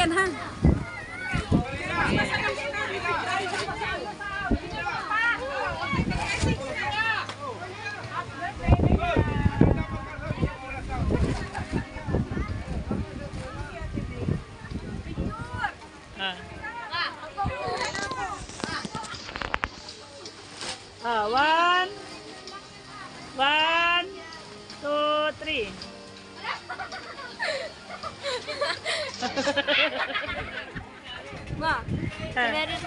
yan ha. One, two, three. Ma, meron.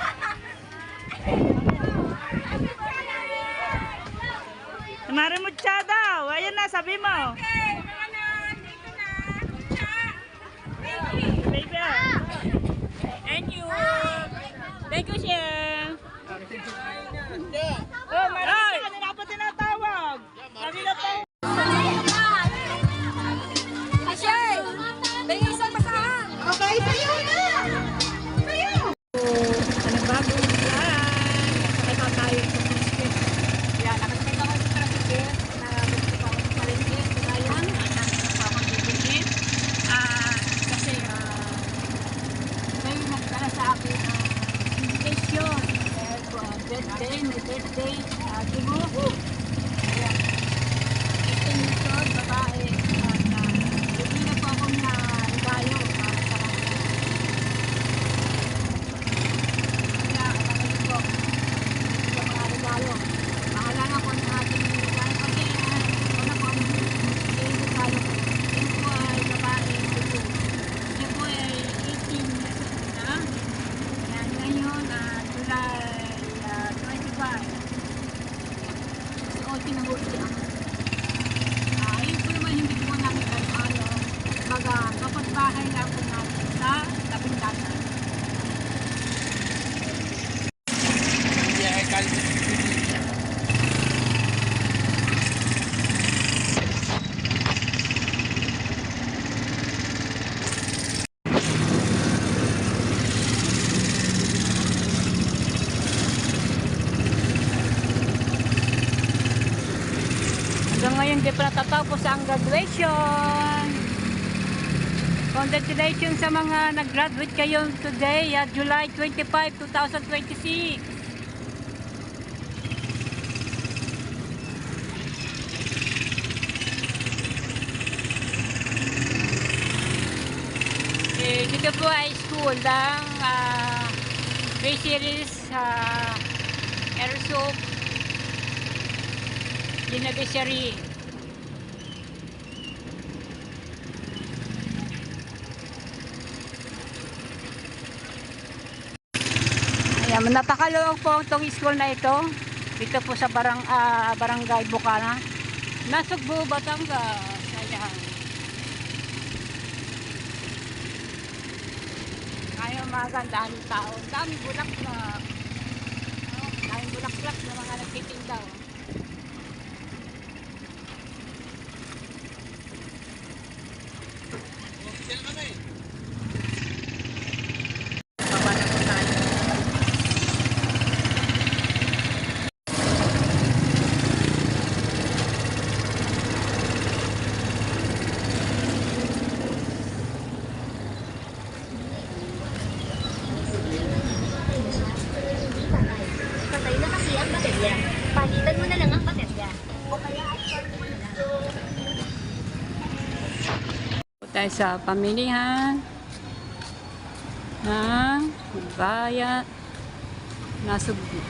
Mari mo siya daw. Ayan na, sabi mo. Baby. Thank you. Thank you, Chef. Oh, Mari, kanina pa tinatawag. Kanina pa. Ashay! May isang basahan! Okay, sa'yo na! Sa'yo! Ano bagong plan? Ito tayo sa Christmas. Yan, nakasipin ako sa Christmas. Nakasipin ako sa Palengke. Ngayon, nakasipin ako sa Christmas. Kasi may nagdala sa akin invitation. Birthday, may birthday. Di mo? Ayan. Invitation, babae. Hindi na po akong regalo para sa kanya. Kaya, kapatid ko, sa mga regalo. Bahala nga po ng ating regalo. Kasi, wala po ang regalo ko. Yan po ay babae. Yan po ay 18 na. Yan ngayon, July 25. So, tinahuli ako. Ayun po naman hindi po namin ano, kapag-bahay lang po natin sa tabing dagat. Hanggang ngayon di pa natatapos ang graduation. Congratulations sa mga nag-graduate kayo today at July 25, 2026. Dito po ay school ng Fisheries Airsoft Beneficiary. Ayan, napakaloob po itong school na ito. Dito po sa Barangay Bukana. Nasugbo, Batangas. Ayan. Ngayon maganda ang tao. Daming bulaklak. Daming bulaklak na mga nagtitinda. Baba na po tayo. Patay na kasi ang baterya. Palitan mo na lang ang baterya. O kaya i-charge mo na lang. Tayo sa pamilihan ng bayan Nasugbu.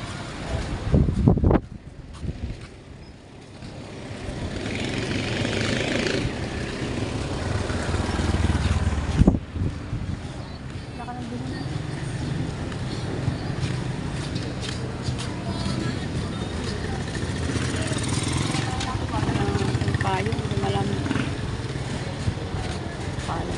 Payo, hindi malamig. Payo.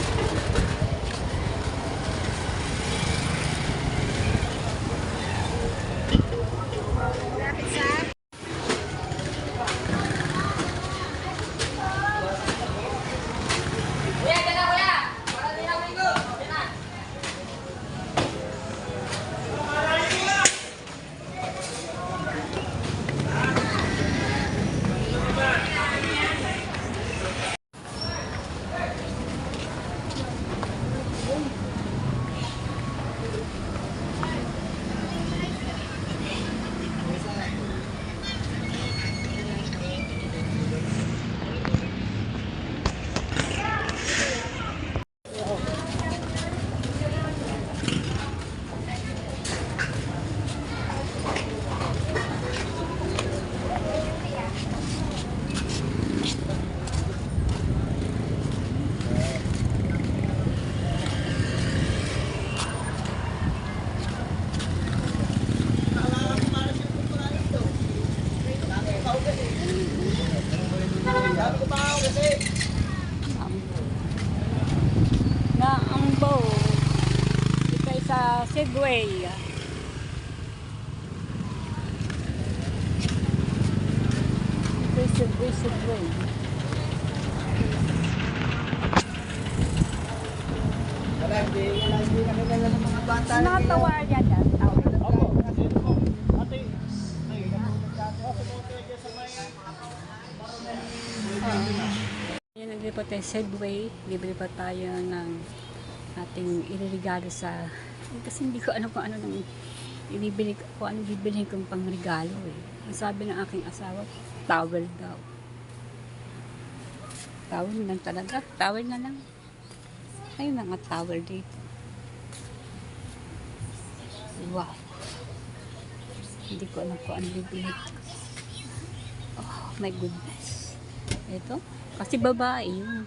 sa Segway. Ito yung Segway. Hindi nakilala ng mga bata. Nakatawa yan. Yan, naglipat tayo Segway. Libre pa tayo ng ating iririgalo sa... Kasi hindi ko alam kung ano nang ibibili ko, kung ano bibilhin kong pang regalo eh. Ang sabi ng aking asawa, towel daw. Towel lang talaga. Towel na lang. Ayun na nga towel dito. Wow. Hindi ko alam kung ano bibili ko. Oh my goodness. Ito. Kasi babae yun.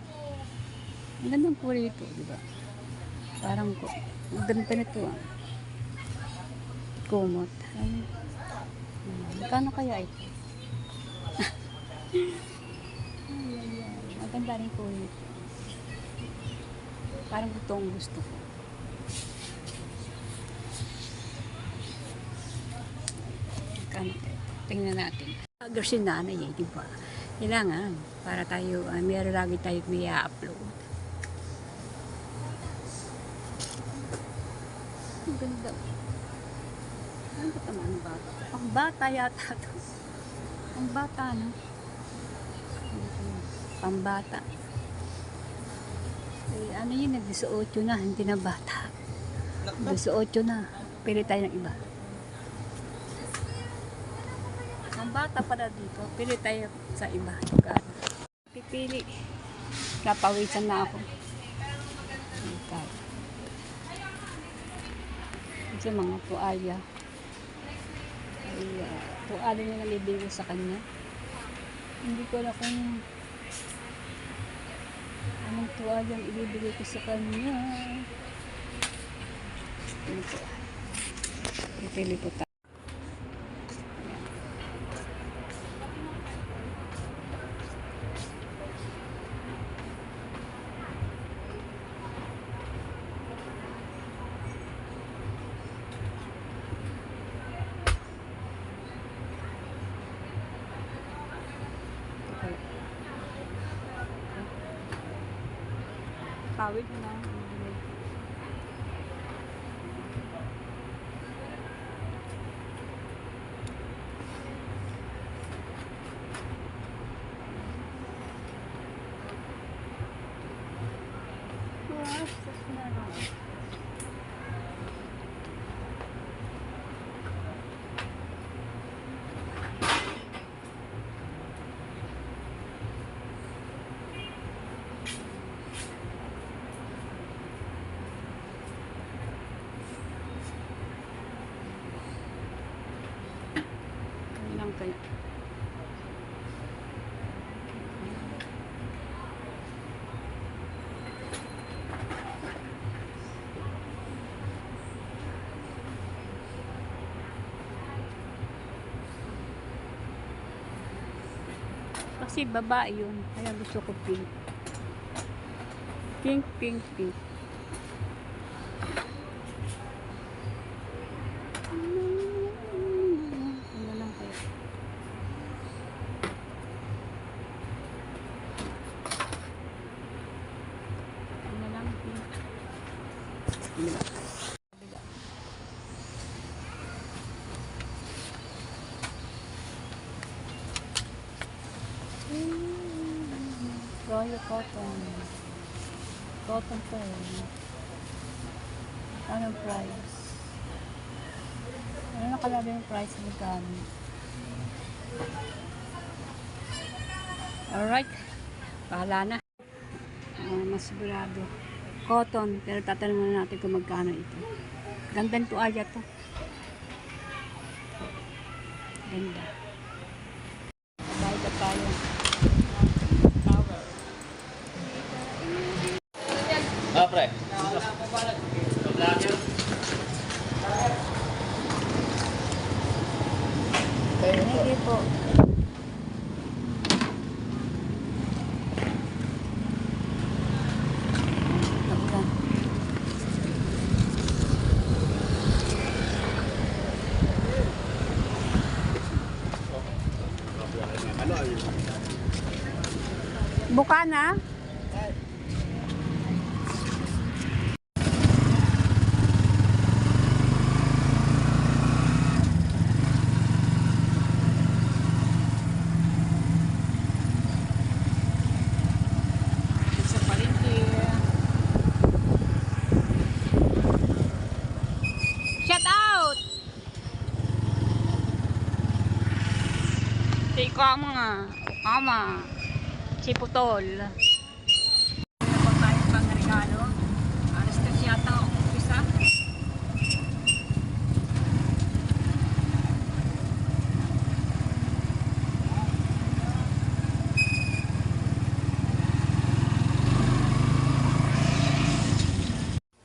Ang gandang kulay ito, di ba? Parang ko. Ang ganda nito ah. Kumot. Ay. Magkano kaya ito? Ay. Ang ganda rin kulay ito. Parang ito ang gusto ko. Magkano kaya ito? Tingnan natin. Agad si nanay eh, di ba? Kailangan para tayo, meron lagi tayo may upload. Ang ganda. Ano ba ito mga bata? Ang bata yata ito. Ang bata, no? Pambata. Eh, ano yun, nag-18 na, hindi na bata. 18 na. Pili tayo ng iba. Ang bata pala dito, pili tayo sa iba. Pipili. Napawisan na ako. Kasi mga tuwalya. Ay, tuwalya na nalibigay sa kanya. Hindi ko alam kung anong tuwalya ang ibibigay ko sa kanya. Ito. Pipili po tayo. Tawid na. Lang kayo. Kasi babae yun. Kaya gusto ko pink. Pink, pink, pink. Royal cotton. Cotton to eh. Anong price? Ano nakalagay yung price ng gamit? Alright. Bahala na. Mas sigurado. Cotton. Pero tatanong muna natin kung magkano ito. Gandang tuwalya to. Ganda. Bayad na tayo. Ah, pre. Hindi po. Bukana. Sa palengke. Shout out! Si Kama. Si Putol. Ano pa tayo pang regalo? Alas na siyata ang umpisa.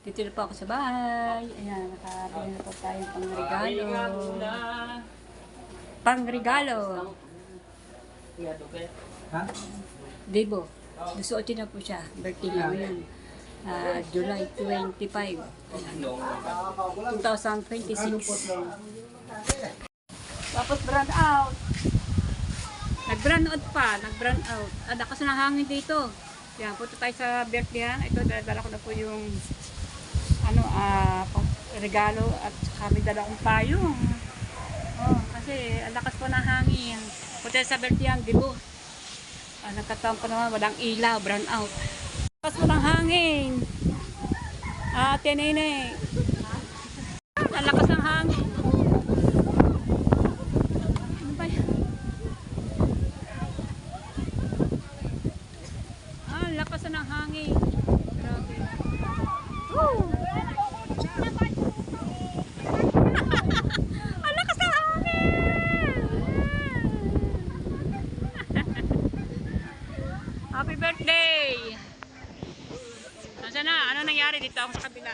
Dito na po ako sa bahay. Ayan, nakabili na po tayo pang regalo. Pang regalo. Ha? Debo. Gusuotin na po siya. Birthday niya ngayon. July 25. 2026. Tapos brand out. Nag-brand out pa. Nag-brand out. Lakas ng hangin dito. Yan, punta tayo sa birthday. Ito, dala ko na po yung regalo at kami dala kong payong. Oh, kasi ang lakas po ng hangin. Punta sa birthday, Debo. Nagkataon pa naman, walang ilaw, brown out. Lakas po ng hangin. Ate Nene. Ang lakas ng hangin. Ano ba yan? Ang lakas ng hangin. Grabe. Woo! Ang lakas ng hangin! Happy birthday! Nasaan na? Ano nangyari dito ako sa kabila?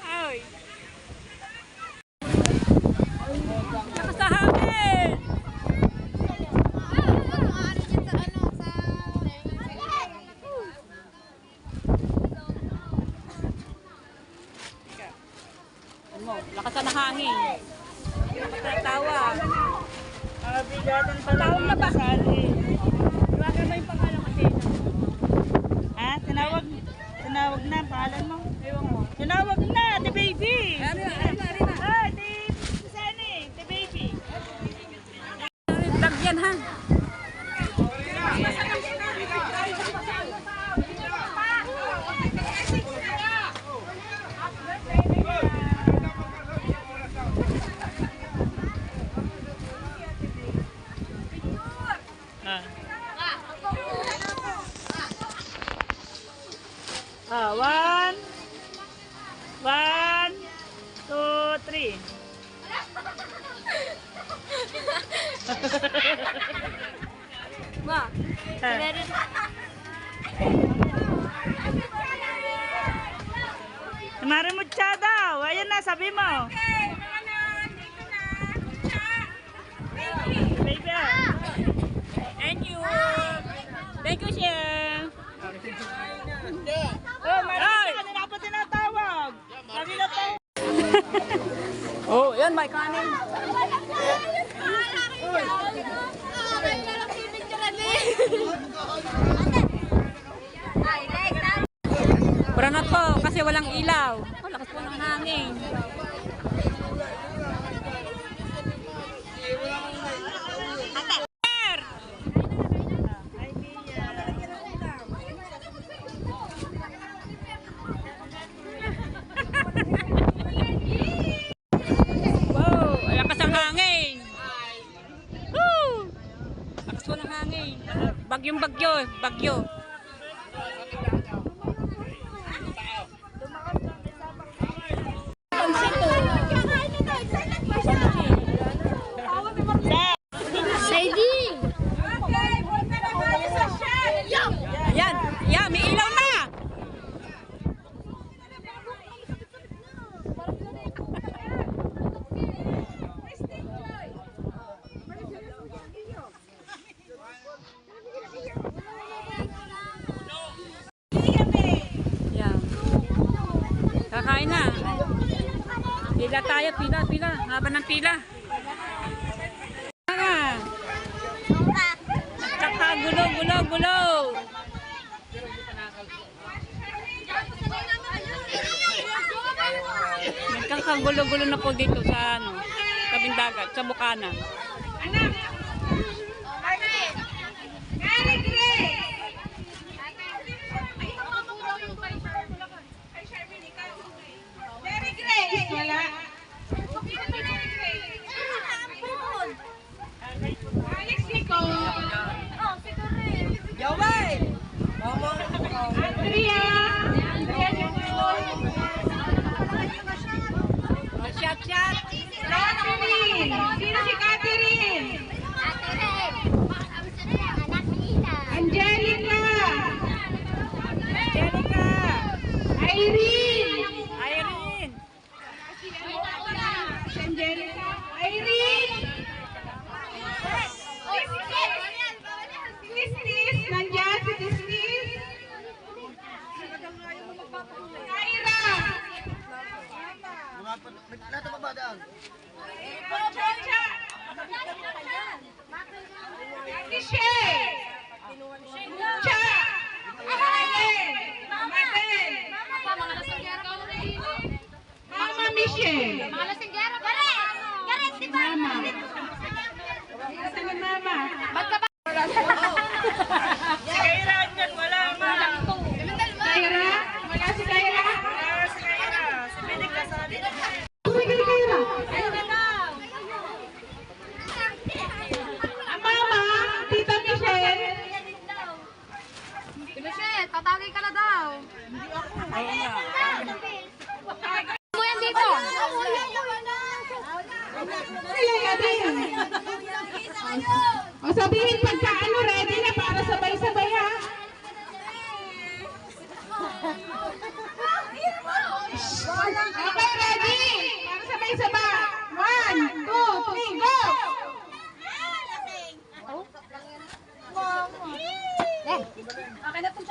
Ay! Lakas ng hangin! Lakas ng hangin. Tawa. Bigatan pa lang na basali. Iwagan mo yung pangalan kasi. Ha? Tinawag na pangalan mo? Ewan mo. Tinawag na, the baby. Arima. Ah, the baby. Lagyan ha. One, two, three. Ma. Mari mo tsa daw. Ayan na, sabi mo. Baby. Thank you. Thank you, Chef. Oh, Mari, kanina pa tinatawag. Kanina pa. Oh, yan, may kanin. Pranat po, kasi walang ilaw. Oh, lakas po ng hangin. Wow, lakas ng hangin. Woo! Lakas po ng hangin. Bagyo. Yan, may ilaw na. Yan. Kakain na. Pila tayo, pila. Haba ng pila. Gulo, gulo, gulo. Nagkakagulo-gulo na po dito sa ano, tabing dagat, sa Bukana. Wala. Alex Nico. Yaway! Andrea. Chat. Catherine. Sino si Catherine? Angelica. Irene. Irene. Angelica. Irene. Tistis. Nandiyan si Tistis. Kyra. Nato pa ba daan? Chacha. Michelle. Cha. Helen. Madel. Mama Michelle. Mama. Nasaan ang mama? Si Kyra dyan, wala ma. Kyra? Wala si Kyra? Wala si Kyra. Si Benek ka sa dito. Sige, Kyra. Ang mama, Tita Michelle. Tatagay ka na daw. Ayan na. Mo yan dito. Kaya din. O sabihin pagka ano, ready na para sabay-sabay ha. Okay, ready? Para sabay-sabay. 1, 2, 3, go!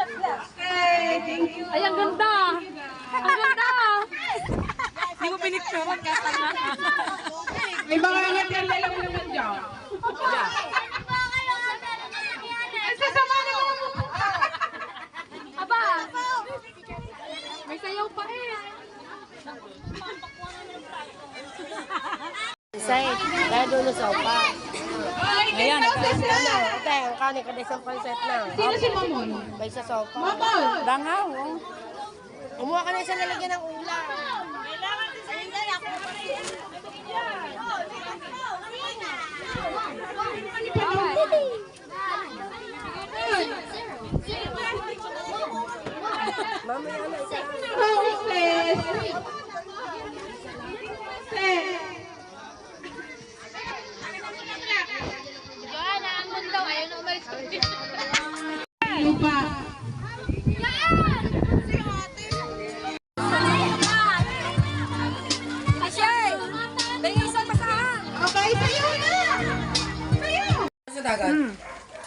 Okay, thank you. Ay, ang ganda. Ang ganda. Hindi ko pinicturean kasi na. May mga ngayon lang naman dyan. Isa sa mga Aba. May sayaw pa eh. Say, kaya doon sa sopa. Ayan, Ate, ang kanin ka isang concept na. Sino si Mamon? May sa sopa. Mamon! dangaw. Oh. Kumuha ka na isang lalagyan ng ulam. Mamaya na isa. Hostess! Joanna, ang daw. Ayaw na umalis ko. Lupa. Ashay! Bigay isang basahan. Okay, sayo na! Sayo! Sa dagat?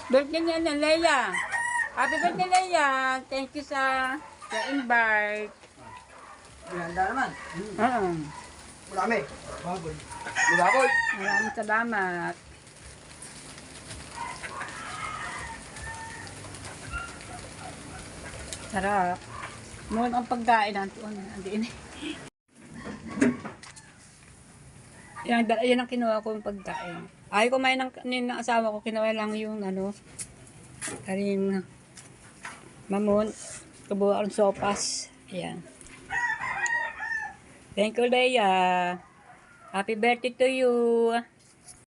Birthday niya na Leia. Happy birthday, Leia. Thank you sa invite. Ganda naman. Marami. Baboy. Baboy. Maraming salamat. Sarap. Noon ang pagkain nandoon. Andiin. Yan ang kinuha ko yung pagkain. Ayaw kumain ng asawa ko. Kinuha lang yung ano. Karing mamon. Kabuha ang sopas. Ayan. Thank you, Leia. Happy birthday to you.